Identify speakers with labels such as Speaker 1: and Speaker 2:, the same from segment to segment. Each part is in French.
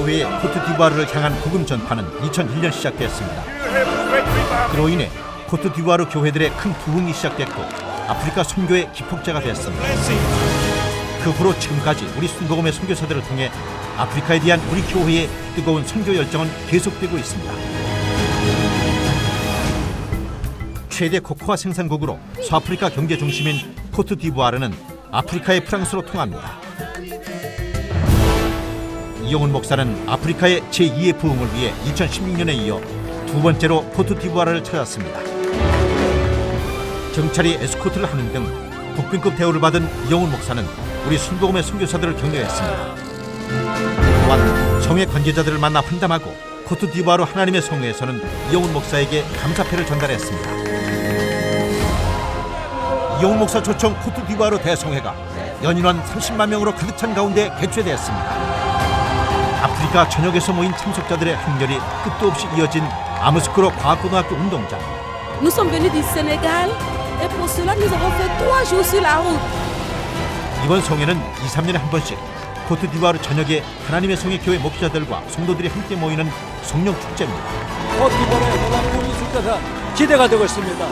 Speaker 1: 교회의 코트디부아르를 향한 복음 전파는 2001년 시작됐습니다. 그로 인해 코트디부아르 교회들의 큰 부흥이 시작됐고 아프리카 선교의 기폭제가 됐습니다. 그 후로 지금까지 우리 순복음의 선교사들을 통해 아프리카에 대한 우리 교회의 뜨거운 선교 열정은 계속되고 있습니다. 최대 코코아 생산국으로 서아프리카 경제 중심인 코트디부아르는 아프리카의 프랑스로 통합니다. 이용훈 목사는 아프리카의 제2의 부흥을 위해 2016년에 이어 두 번째로 코트디부아르를 찾았습니다. 경찰이 에스코트를 하는 등 국빈급 대우를 받은 이용훈 목사는 우리 순복음의 선교사들을 격려했습니다. 또한 성의 관계자들을 만나 환담하고 코트디부아르 하나님의 성회에서는 이용훈 목사에게 감사패를 전달했습니다. 이용훈 목사 초청 코트디부아르 대성회가 연인원 30만 명으로 가득 찬 가운데 개최되었습니다. 아프리카 전역에서 모인 참석자들의 행렬이 끝도 없이 이어진 아무스크로 과학고등학교 운동장.
Speaker 2: Nous sommes venus du Sénégal et pour cela nous avons fait 3 jours sur la route.
Speaker 1: 이번 성회는 2, 3년에 한 번씩 코트디부아르 전역의 하나님의 성의 교회 목회자들과 성도들이 함께 모이는 성령 축제입니다.
Speaker 3: 코트디부아르에 너무 우리 숙제가 기대가 되고 있습니다.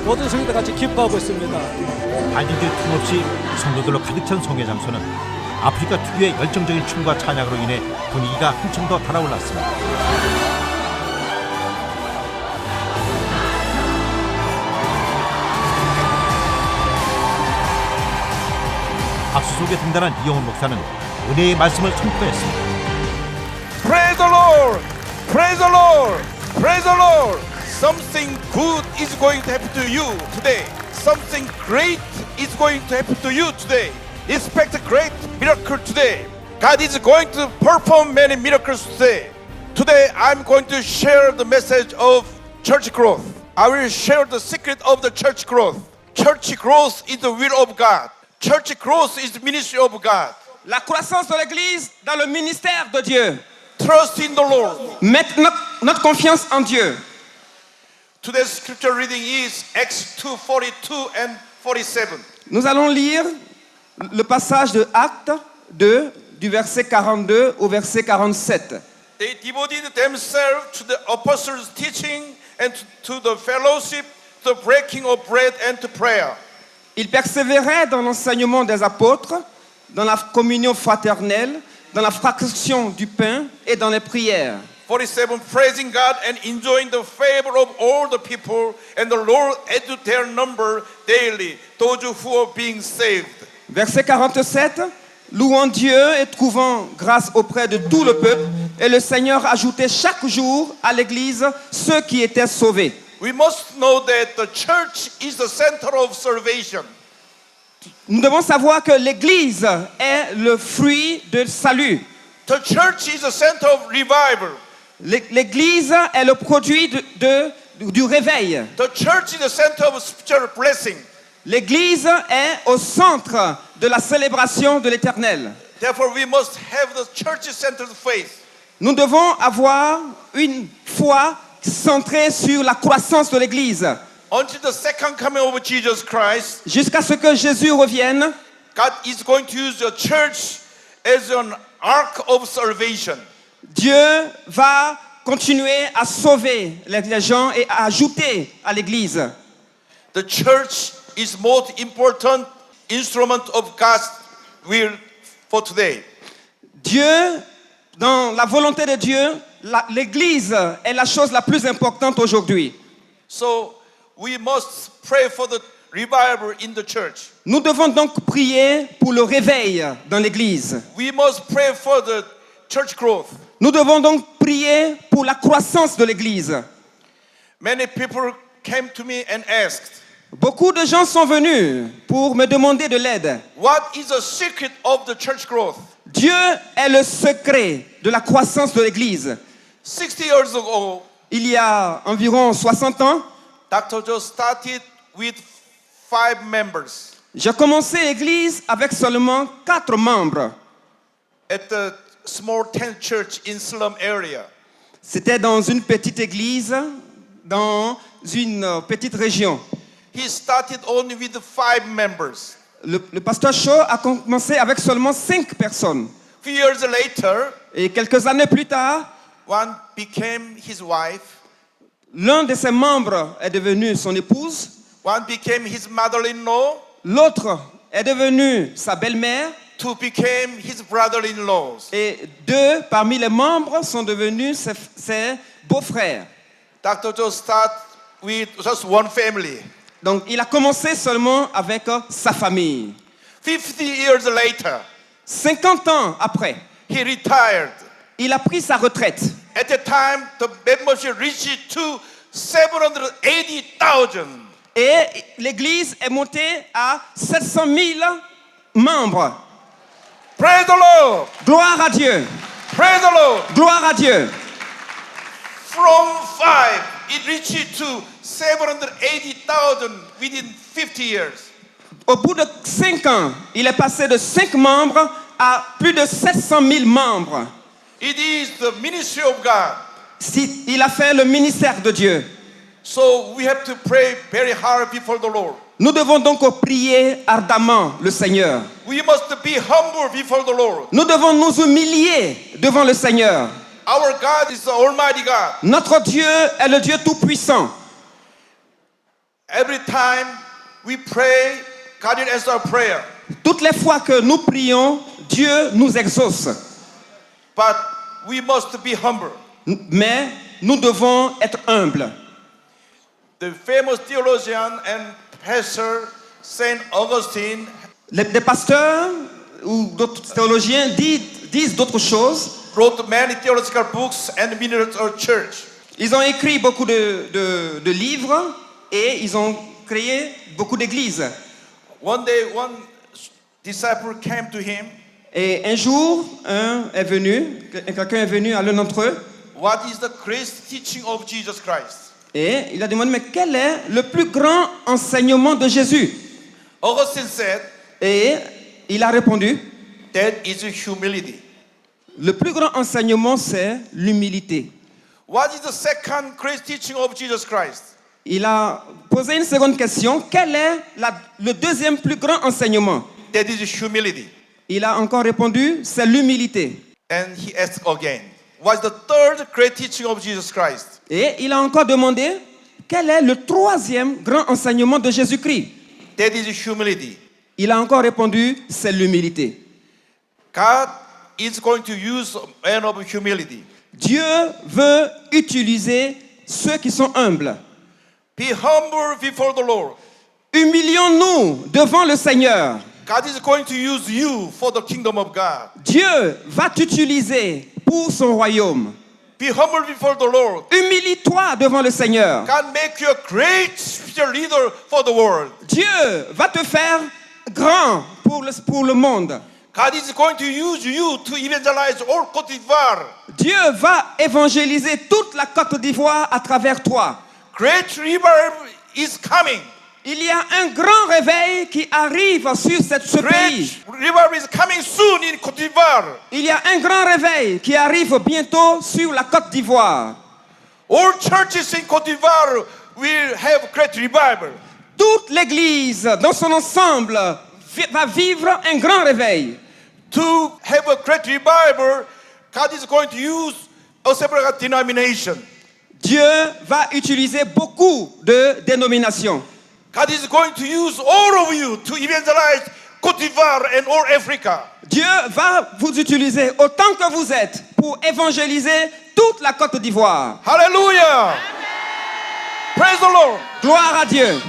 Speaker 3: 모든 성도들 같이 기뻐하고 있습니다.
Speaker 1: 발디딜 틈 없이 성도들로 가득 찬 성회 장소는 아프리카 특유의 열정적인 춤과 찬양으로 인해 분위기가 한층 더 달아올랐습니다. 박수 속에 등단한 이용훈 목사는 은혜의 말씀을 선포했습니다.
Speaker 4: Praise the Lord! Praise the Lord! Praise the Lord! Something good is going to happen to you today. Something great is going to happen to you today. Expect a great miracle today. God is going to perform many miracles today. Today I'm going to share the message of church growth. I will share the secret of the church growth. Church growth is the will of God. Church growth is the ministry of God.
Speaker 5: La croissance de l'Église dans le ministère de Dieu.
Speaker 4: Trust in the Lord.
Speaker 5: Mettre notre confiance en Dieu.
Speaker 4: Today's scripture reading is Acts 2:42 and 47.
Speaker 5: Nous allons lire le passage de Actes 2, du verset 42 au verset 47.
Speaker 4: They devoted themselves to the apostles' teaching and to the fellowship, the breaking of bread and to prayer.
Speaker 5: Ils persévéraient dans l'enseignement des apôtres, dans la communion fraternelle, dans la fraction du pain et dans les prières.
Speaker 4: 47, praising God and enjoying the favor of all the people, and the Lord added their number daily, those who are being saved.
Speaker 5: Verset 47, louant Dieu et trouvant grâce auprès de tout le peuple, et le Seigneur ajoutait chaque jour à l'Église ceux qui étaient sauvés.
Speaker 4: We must know that the church is the center of salvation.
Speaker 5: Nous devons savoir que l'Église est le fruit de salut.
Speaker 4: The church is the center of revival.
Speaker 5: L'Église est le produit du réveil.
Speaker 4: The church is the center of spiritual blessing.
Speaker 5: L'Église est au centre de la célébration de l'Éternel.
Speaker 4: Therefore, we must have the church-centered faith.
Speaker 5: Nous devons avoir une foi centrée sur la croissance de l'Église.
Speaker 4: Until the second coming of Jesus Christ,
Speaker 5: Jusqu'à ce que Jésus revienne,
Speaker 4: God is going to use the church as an ark of salvation.
Speaker 5: Dieu va continuer à sauver les gens et à ajouter à l'Église.
Speaker 4: The church is most important instrument of God's will for today.
Speaker 5: Dieu, dans la volonté de Dieu, l'Église est la chose la plus importante aujourd'hui.
Speaker 4: So we must pray for the revival in the church.
Speaker 5: Nous devons donc prier pour le réveil dans l'Église.
Speaker 4: We must pray for the church growth.
Speaker 5: Nous devons donc prier pour la croissance de l'Église.
Speaker 4: Many people came to me and asked,
Speaker 5: Beaucoup de gens sont venus pour me demander de l'aide.
Speaker 4: what is the secret of the church growth?
Speaker 5: Dieu est le secret de la croissance de l'Église.
Speaker 4: 60 years ago,
Speaker 5: Il y a environ 60 ans,
Speaker 4: Dr. Joe started with 5 members
Speaker 5: j'ai commencé l'Église avec seulement 4 membres.
Speaker 4: at the small tent church in slum area.
Speaker 5: C'était dans une petite église, dans une petite région.
Speaker 4: He started only with 5 members.
Speaker 5: Le pasteur Shaw a commencé avec seulement 5 personnes.
Speaker 4: Few years later,
Speaker 5: Et quelques années plus tard,
Speaker 4: one became his wife,
Speaker 5: l'un de ses membres est devenu son épouse,
Speaker 4: one became his mother-in-law,
Speaker 5: l'autre est devenu sa belle-mère,
Speaker 4: two became his brother-in-laws.
Speaker 5: et deux parmi les membres sont devenus ses beaux-frères.
Speaker 4: Dr. Joe started with just one family.
Speaker 5: Donc il a commencé seulement avec sa famille.
Speaker 4: 50 years later,
Speaker 5: 50 ans après,
Speaker 4: he retired.
Speaker 5: il a pris sa retraite.
Speaker 4: At the time, the membership reached to 780,000.
Speaker 5: Et l'église est montée à 700 000 membres.
Speaker 4: Praise the Lord!
Speaker 5: Gloire à Dieu.
Speaker 4: Praise the Lord!
Speaker 5: Gloire à Dieu.
Speaker 4: From 5, it reached to 780,000 within 50 years.
Speaker 5: Au bout de 5 ans, il est passé de 5 membres à plus de 700 000 membres.
Speaker 4: It is the ministry of God.
Speaker 5: Il a fait le ministère de Dieu.
Speaker 4: So we have to pray very hard before the Lord.
Speaker 5: Nous devons donc prier ardemment le Seigneur.
Speaker 4: We must be humble before the Lord.
Speaker 5: Nous devons nous humilier devant le Seigneur.
Speaker 4: Our God is the Almighty God.
Speaker 5: Notre Dieu est le Dieu tout-puissant.
Speaker 4: Every time we pray, God will answer our prayer.
Speaker 5: Toutes les fois que nous prions, Dieu nous exauce.
Speaker 4: But we must be humble.
Speaker 5: Mais nous devons être humbles.
Speaker 4: The famous theologian and pastor Saint Augustine
Speaker 5: Des pasteurs ou d'autres théologiens disent d'autres choses.
Speaker 4: wrote many theological books and ministers of church.
Speaker 5: Ils ont écrit beaucoup de livres et ils ont créé beaucoup d'églises.
Speaker 4: One day, one disciple came to him.
Speaker 5: Et un jour, quelqu'un est venu à l'un d'entre eux
Speaker 4: What is the greatest teaching of Jesus Christ?
Speaker 5: et il a demandé, mais quel est le plus grand enseignement de Jésus?
Speaker 4: Augustine said,
Speaker 5: Et il a répondu,
Speaker 4: that is humility.
Speaker 5: le plus grand enseignement, c'est l'humilité.
Speaker 4: What is the second greatest teaching of Jesus Christ?
Speaker 5: Il a posé une seconde question, quel est le deuxième plus grand enseignement?
Speaker 4: That is humility.
Speaker 5: Il a encore répondu, c'est l'humilité.
Speaker 4: And he asked again, what is the third great teaching of Jesus Christ?
Speaker 5: Et il a encore demandé, quel est le troisième grand enseignement de Jésus-Christ?
Speaker 4: That is humility.
Speaker 5: Il a encore répondu, c'est l'humilité.
Speaker 4: God is going to use a man of humility.
Speaker 5: Dieu veut utiliser ceux qui sont humbles.
Speaker 4: Be humble before the Lord.
Speaker 5: Humilions-nous devant le Seigneur.
Speaker 4: God is going to use you for the kingdom of God.
Speaker 5: Dieu va t'utiliser pour son royaume.
Speaker 4: Be humble before the Lord.
Speaker 5: Humilie-toi devant le Seigneur.
Speaker 4: God make you a great spiritual leader for the world.
Speaker 5: Dieu va te faire grand pour le monde.
Speaker 4: God is going to use you to evangelize all Côte d'Ivoire.
Speaker 5: Dieu va évangéliser toute la Côte d'Ivoire à travers toi.
Speaker 4: Great revival is coming.
Speaker 5: Il y a un grand réveil qui arrive sur ce pays.
Speaker 4: Great revival is coming soon in Côte d'Ivoire.
Speaker 5: Il y a un grand réveil qui arrive bientôt sur la Côte d'Ivoire.
Speaker 4: All churches in Côte d'Ivoire will have great revival.
Speaker 5: Toute l'Église, dans son ensemble, va vivre un grand réveil.
Speaker 4: To have a great revival, God is going to use a separate denomination.
Speaker 5: Dieu va utiliser beaucoup de dénominations.
Speaker 4: God is going to use all of you to evangelize Côte d'Ivoire and all Africa.
Speaker 5: Dieu va vous utiliser autant que vous êtes pour évangéliser toute la Côte d'Ivoire.
Speaker 4: Hallelujah! Praise the Lord!
Speaker 5: Gloire à Dieu.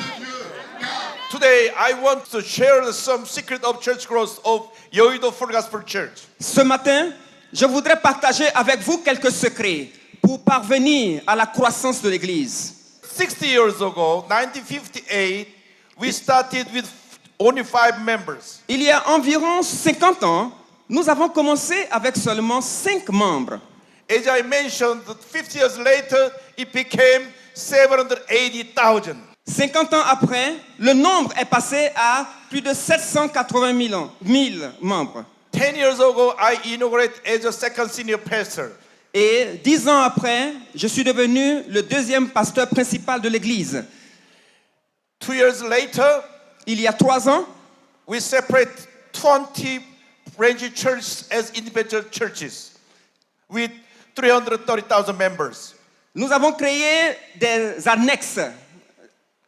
Speaker 4: Today, I want to share some secret of church growth of Yoido Full Gospel Church.
Speaker 5: Ce matin, je voudrais partager avec vous quelques secrets pour parvenir à la croissance de l'Église.
Speaker 4: 60 years ago, 1958, we started with only 5 members.
Speaker 5: Il y a environ 50 ans, nous avons commencé avec seulement 5 membres.
Speaker 4: As I mentioned, 50 years later, it became 780,000.
Speaker 5: 50 ans après, le nombre est passé à plus de 780 000 membres.
Speaker 4: 10 years ago, I inaugurated as a second senior pastor.
Speaker 5: Et 10 ans après, je suis devenu le deuxième pasteur principal de l'église.
Speaker 4: 2 years later,
Speaker 5: Il y a 3 ans,
Speaker 4: we separate 20 branch churches as individual churches with 330,000 members.
Speaker 5: Nous avons créé des annexes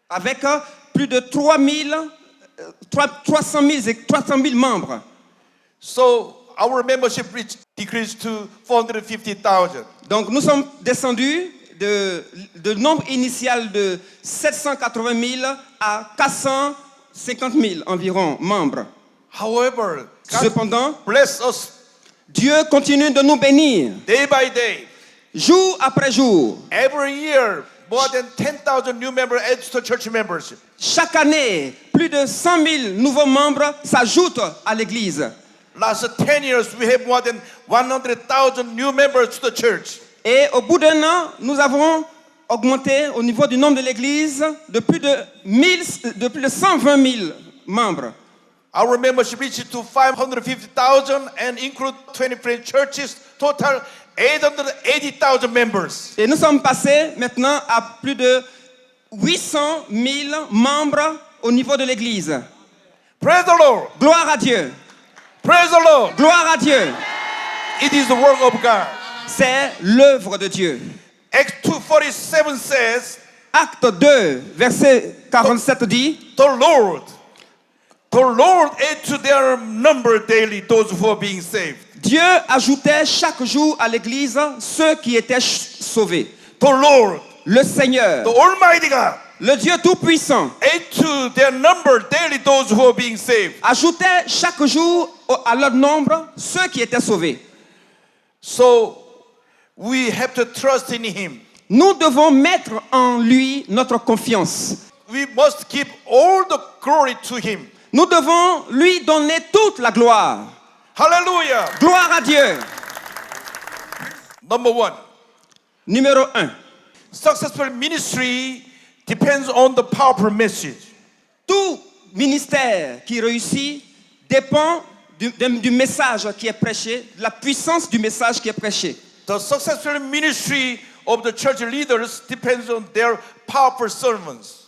Speaker 5: avec plus de 300 000 membres.
Speaker 4: So our membership decreased to 450,000.
Speaker 5: Donc nous sommes descendus de nombre initial de 780 000 à 450 000 environ membres.
Speaker 4: However, God
Speaker 5: Cependant,
Speaker 4: bless us
Speaker 5: Dieu continue de nous bénir
Speaker 4: day by day.
Speaker 5: jour après jour.
Speaker 4: Every year, more than 10,000 new members add to the church membership.
Speaker 5: Chaque année, plus de 100 000 nouveaux membres s'ajoutent à l'église.
Speaker 4: Last 10 years, we have more than 100,000 new members to the church.
Speaker 5: Et au bout d'un an, nous avons augmenté au niveau du nombre de l'église de plus de 120 000 membres.
Speaker 4: Our membership reached to 550,000 and include 23 churches, total 880,000 members.
Speaker 5: Et nous sommes passés maintenant à plus de 800 000 membres au niveau de l'église.
Speaker 4: Praise the Lord.
Speaker 5: Gloire à Dieu.
Speaker 4: Praise the Lord.
Speaker 5: Gloire à Dieu.
Speaker 4: It is the work of God.
Speaker 5: C'est l'œuvre de Dieu.
Speaker 4: Acts 2:47 says,
Speaker 5: Acte 2, verset 47 dit,
Speaker 4: the Lord add to their number daily those who are being saved.
Speaker 5: Dieu ajoutait chaque jour à l'église ceux qui étaient sauvés.
Speaker 4: The Lord,
Speaker 5: Le Seigneur,
Speaker 4: the Almighty God,
Speaker 5: le Dieu Tout-Puissant,
Speaker 4: add to their number daily those who are being saved.
Speaker 5: ajoutait chaque jour à leur nombre ceux qui étaient sauvés.
Speaker 4: So we have to trust in Him.
Speaker 5: Nous devons mettre en lui notre confiance.
Speaker 4: We must give all the glory to Him.
Speaker 5: Nous devons lui donner toute la gloire.
Speaker 4: Hallelujah.
Speaker 5: Gloire à Dieu.
Speaker 4: Number one,
Speaker 5: Numéro 1.
Speaker 4: successful ministry depends on the powerful message.
Speaker 5: Tout ministère qui réussit dépend du message qui est prêché, de la puissance du message qui est prêché.
Speaker 4: The successful ministry of the church leaders depends on their powerful sermons.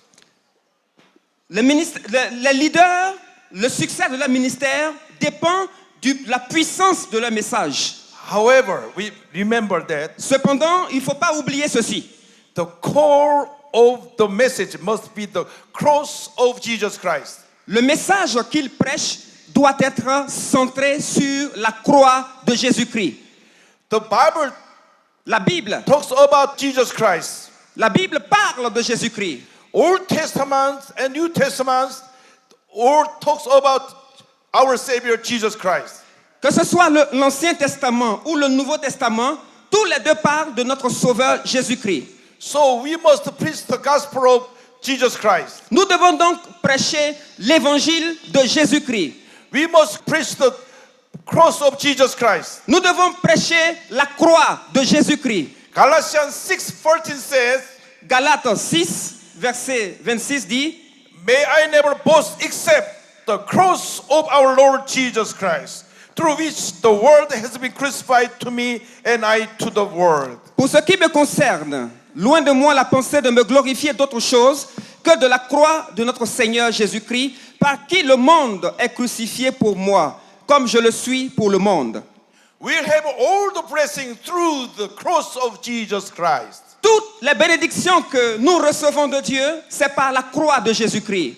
Speaker 5: Les leaders, le succès de leur ministère dépend de la puissance de leur message.
Speaker 4: However, we remember that
Speaker 5: Cependant, il ne faut pas oublier ceci.
Speaker 4: the core of the message must be the cross of Jesus Christ.
Speaker 5: Le message qu'il prêche doit être centré sur la croix de Jésus-Christ.
Speaker 4: The Bible
Speaker 5: La Bible
Speaker 4: talks about Jesus Christ.
Speaker 5: La Bible parle de Jésus-Christ.
Speaker 4: Old Testament and New Testament all talks about our Savior Jesus Christ.
Speaker 5: Que ce soit l'Ancien Testament ou le Nouveau Testament, tous les deux parlent de notre Sauveur Jésus-Christ.
Speaker 4: So we must preach the gospel of Jesus Christ.
Speaker 5: Nous devons donc prêcher l'évangile de Jésus-Christ.
Speaker 4: We must preach the cross of Jesus Christ.
Speaker 5: Nous devons prêcher la croix de Jésus-Christ.
Speaker 4: Galatians 6:14 says,
Speaker 5: Galates 6, verset 26 dit,
Speaker 4: may I never boast except the cross of our Lord Jesus Christ, through which the world has been crucified to me and I to the world.
Speaker 5: pour ce qui me concerne, loin de moi la pensée de me glorifier d'autre chose que de la croix de notre Seigneur Jésus-Christ, par qui le monde est crucifié pour moi, comme je le suis pour le monde.
Speaker 4: We'll have all the blessing through the cross of Jesus Christ.
Speaker 5: Toutes les bénédictions que nous recevons de Dieu, c'est par la croix de Jésus-Christ.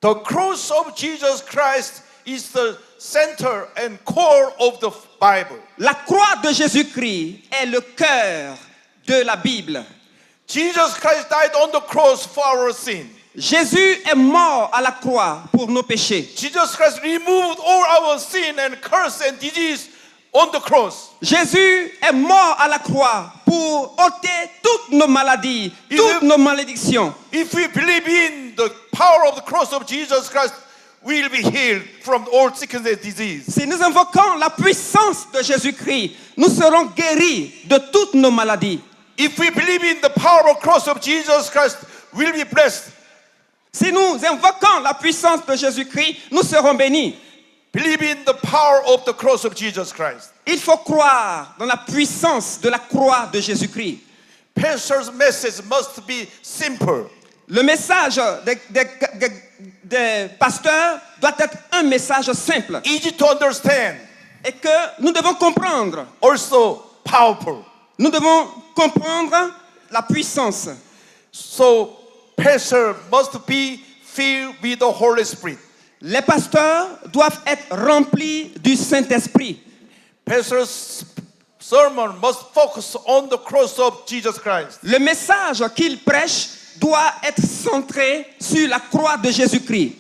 Speaker 4: The cross of Jesus Christ is the center and core of the Bible.
Speaker 5: La croix de Jésus-Christ est le cœur de la Bible.
Speaker 4: Jesus Christ died on the cross for our sin.
Speaker 5: Jésus est mort à la croix pour nos péchés.
Speaker 4: Jesus Christ removed all our sin and curse and disease on the cross.
Speaker 5: Jésus est mort à la croix pour ôter toutes nos maladies, toutes nos malédictions.
Speaker 4: If we believe in the power of the cross of Jesus Christ, we will be healed from all sickness and disease.
Speaker 5: Si nous invoquons la puissance de Jésus-Christ, nous serons guéris de toutes nos maladies.
Speaker 4: If we believe in the power of the cross of Jesus Christ, we will be blessed.
Speaker 5: Si nous invoquons la puissance de Jésus-Christ, nous serons bénis.
Speaker 4: Believe in the power of the cross of Jesus Christ.
Speaker 5: Il faut croire dans la puissance de la croix de Jésus-Christ.
Speaker 4: Pastor's message must be simple.
Speaker 5: Le message des pasteurs doit être un message simple
Speaker 4: easy to understand,
Speaker 5: et que nous devons comprendre.
Speaker 4: also powerful.
Speaker 5: Nous devons comprendre la puissance.
Speaker 4: So pastor must be filled with the Holy Spirit.
Speaker 5: Les pasteurs doivent être remplis du Saint-Esprit.
Speaker 4: Pastor's sermon must focus on the cross of Jesus Christ.
Speaker 5: Le message qu'il prêche doit être centré sur la croix de Jésus-Christ.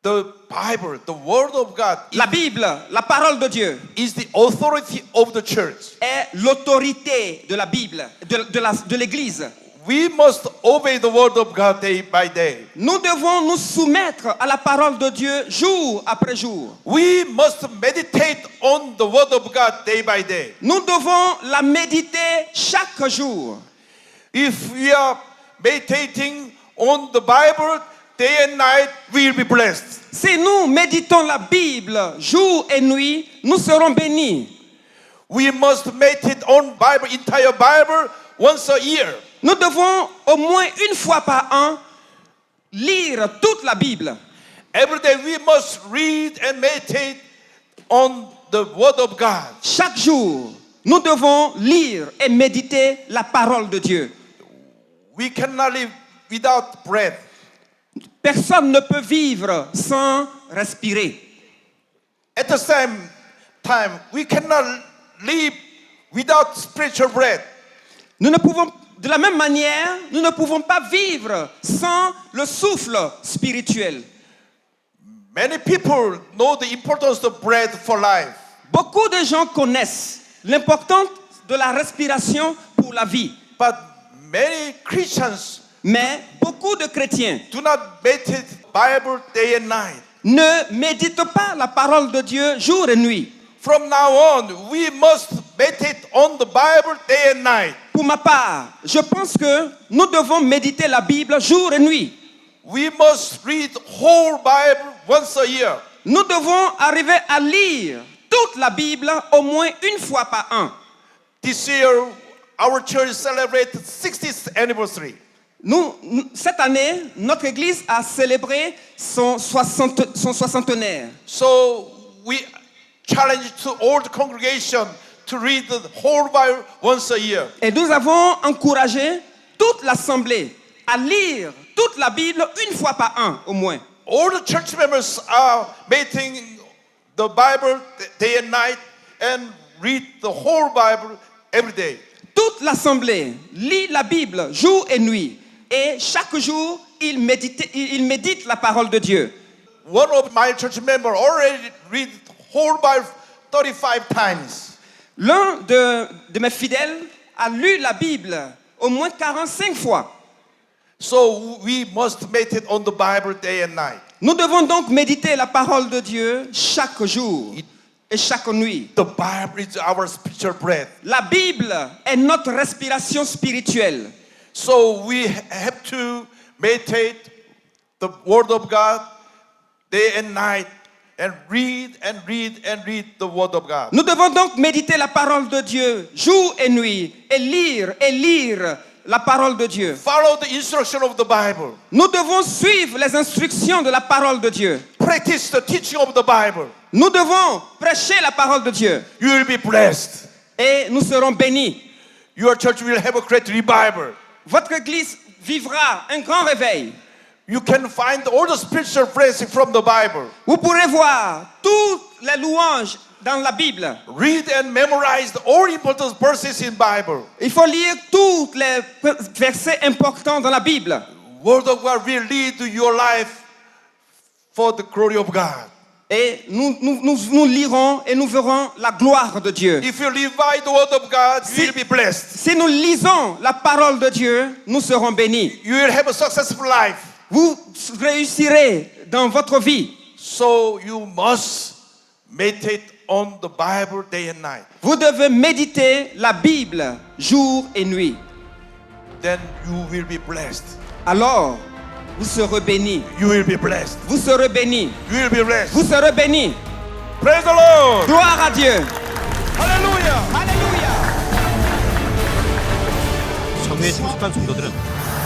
Speaker 4: The Bible, the Word of God,
Speaker 5: La Bible, la parole de Dieu,
Speaker 4: is the authority of the church.
Speaker 5: est l'autorité de la Bible, de l'Église.
Speaker 4: We must obey the Word of God day by day.
Speaker 5: Nous devons nous soumettre à la parole de Dieu jour après jour.
Speaker 4: We must meditate on the Word of God day by day.
Speaker 5: Nous devons la méditer chaque jour.
Speaker 4: If we are meditating on the Bible day and night, we will be blessed.
Speaker 5: Si nous méditons la Bible jour et nuit, nous serons bénis.
Speaker 4: We must meditate on Bible, entire Bible, once a year.
Speaker 5: Nous devons au moins une fois par an lire toute la Bible.
Speaker 4: Every day we must read and meditate on the Word of God.
Speaker 5: Chaque jour, nous devons lire et méditer la parole de Dieu.
Speaker 4: We cannot live without breath.
Speaker 5: Personne ne peut vivre sans respirer.
Speaker 4: At the same time, we cannot live without spiritual breath.
Speaker 5: Nous ne pouvons, de la même manière, nous ne pouvons pas vivre sans le souffle spirituel.
Speaker 4: Many people know the importance of breath for life.
Speaker 5: Beaucoup de gens connaissent l'importance de la respiration pour la vie.
Speaker 4: But many Christians
Speaker 5: Mais beaucoup de chrétiens
Speaker 4: do not meditate Bible day and night.
Speaker 5: ne méditent pas la parole de Dieu jour et nuit.
Speaker 4: From now on, we must meditate on the Bible day and night.
Speaker 5: Pour ma part, je pense que nous devons méditer la Bible jour et nuit.
Speaker 4: We must read whole Bible once a year.
Speaker 5: Nous devons arriver à lire toute la Bible au moins une fois par an.
Speaker 4: This year, our church celebrates 60th anniversary.
Speaker 5: Cette année, notre Église a célébré son soixantenaire.
Speaker 4: So we challenge to all the congregation to read the whole Bible once a year.
Speaker 5: Et nous avons encouragé toute l'assemblée à lire toute la Bible une fois par an au moins.
Speaker 4: All the church members are meditating the Bible day and night and read the whole Bible every day.
Speaker 5: Toute l'assemblée lit la Bible jour et nuit. Et chaque jour, il médite la parole de Dieu.
Speaker 4: One of my church members already read whole Bible 35 times.
Speaker 5: L'un de mes fidèles a lu la Bible au moins 45 fois.
Speaker 4: So we must meditate on the Bible day and night.
Speaker 5: Nous devons donc méditer la parole de Dieu chaque jour et chaque nuit.
Speaker 4: The Bible is our spiritual breath.
Speaker 5: La Bible est notre respiration spirituelle.
Speaker 4: So we have to meditate the Word of God day and night and read the Word of God.
Speaker 5: Nous devons donc méditer la parole de Dieu jour et nuit et lire la parole de Dieu.
Speaker 4: Follow the instruction of the Bible.
Speaker 5: Nous devons suivre les instructions de la parole de Dieu.
Speaker 4: Practice the teaching of the Bible.
Speaker 5: Nous devons prêcher la parole de Dieu
Speaker 4: You will be blessed.
Speaker 5: et nous serons bénis.
Speaker 4: Your church will have a great revival.
Speaker 5: Votre église vivra un grand réveil.
Speaker 4: You can find all the spiritual blessing from the Bible.
Speaker 5: Vous pourrez voir toutes les louanges dans la Bible.
Speaker 4: Read and memorize all important verses in Bible.
Speaker 5: Il faut lire tous les versets importants dans la Bible.
Speaker 4: Word of God will lead to your life for the glory of God.
Speaker 5: Et nous lirons et nous verrons la gloire de Dieu.
Speaker 4: If you live by the word of God, you will be blessed.
Speaker 5: Si nous lisons la parole de Dieu, nous serons bénis.
Speaker 4: You will have a successful life.
Speaker 5: Vous réussirez dans votre vie.
Speaker 4: So you must meditate on the Bible day and night.
Speaker 5: Vous devez méditer la Bible jour et nuit.
Speaker 4: Then you will be blessed.
Speaker 5: Alors, vous serez bénis.
Speaker 4: You will be blessed.
Speaker 5: Vous serez bénis.
Speaker 4: You will be blessed.
Speaker 5: Vous serez bénis.
Speaker 4: Praise the Lord.
Speaker 5: Gloire à Dieu.
Speaker 4: Hallelujah.
Speaker 5: Alléluia.
Speaker 1: 성회에 참석한 성도들은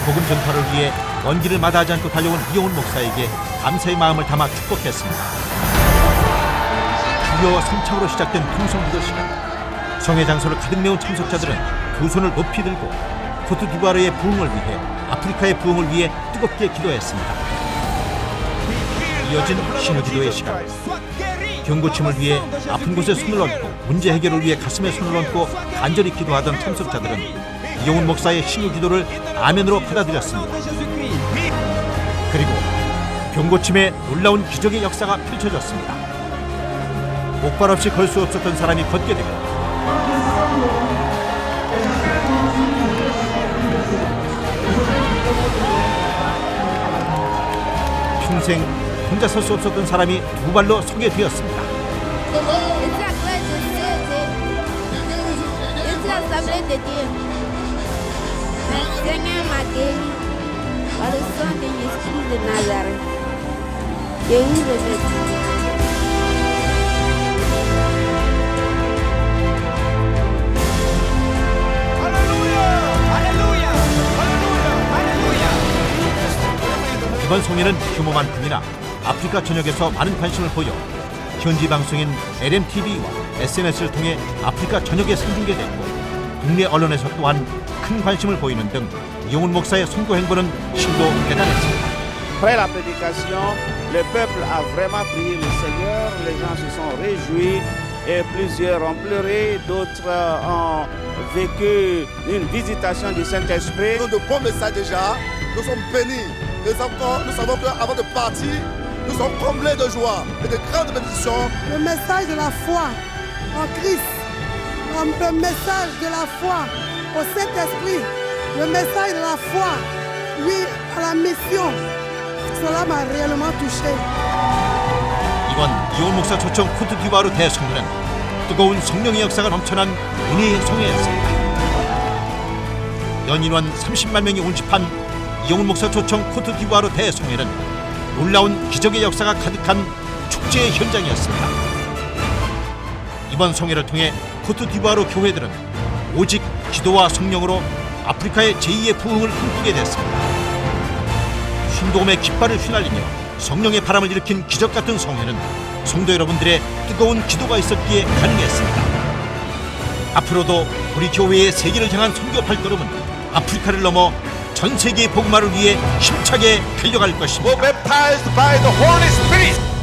Speaker 1: 복음 전파를 위해 먼 길을 마다하지 않고 달려온 이용훈 목사에게 감사의 마음을 담아 축복했습니다. 주여 성창으로 시작된 통성기도 시간. 성회 장소를 가득 메운 참석자들은 두 손을 높이 들고 코트디부아르의 부흥을 위해, 아프리카의 부흥을 위해 뜨겁게 기도했습니다. 이어진 신우기도의 시간. 병고침을 위해 아픈 곳에 손을 얹고 문제 해결을 위해 가슴에 손을 얹고 간절히 기도하던 참석자들은 이용훈 목사의 신우기도를 아멘으로 받아들였습니다. 그리고 병고침에 놀라운 기적의 역사가 펼쳐졌습니다. 목발 없이 걸 수 없었던 사람이 걷게 되고, 평생 혼자 설 수 없었던 사람이 두 발로 서게 되었습니다. 이번 송회는 규모만큼이나 아프리카 전역에서 많은 관심을 보여 현지 방송인 LMTV와 SNS를 통해 아프리카 전역에 생중계됐고, 국내 언론에서 또한 큰 관심을 보이는 등 이용훈 목사의 선교 행보는 실로 대단했습니다.
Speaker 6: Après la prédication, le peuple a vraiment prié le Seigneur, les gens se sont réjouis et plusieurs ont pleuré, d'autres ont vécu une visitation du Saint-Esprit.
Speaker 7: Nous avons de bons messages déjà, nous sommes bénis. Nous savons qu'avant de partir, nous sommes comblés de joie et de grandes bénédictions.
Speaker 8: Le message de la foi en Christ, le message de la foi au Saint-Esprit, le message de la foi, oui, à la mission, cela m'a réellement touché.
Speaker 1: 이번 이용훈 목사 초청 코트디부아르 대성회는 뜨거운 성령의 역사가 넘쳐난 은혜의 송회였습니다. 연인원 30만 명이 운집한 이용훈 목사 초청 코트디부아르 대송회는 놀라운 기적의 역사가 가득한 축제의 현장이었습니다. 이번 송회를 통해 코트디부아르 교회들은 오직 기도와 성령으로 아프리카의 제2의 부흥을 꿈꾸게 됐습니다. 쉰도음의 깃발을 휘날리며 성령의 바람을 일으킨 기적 같은 송회는 성도 여러분들의 뜨거운 기도가 있었기에 가능했습니다. 앞으로도 우리 교회의 세계를 향한 선교 발걸음은 아프리카를 넘어 전 세계의 복음화를 위해 힘차게 달려갈 것입니다.
Speaker 4: Baptized by the Holy Spirit.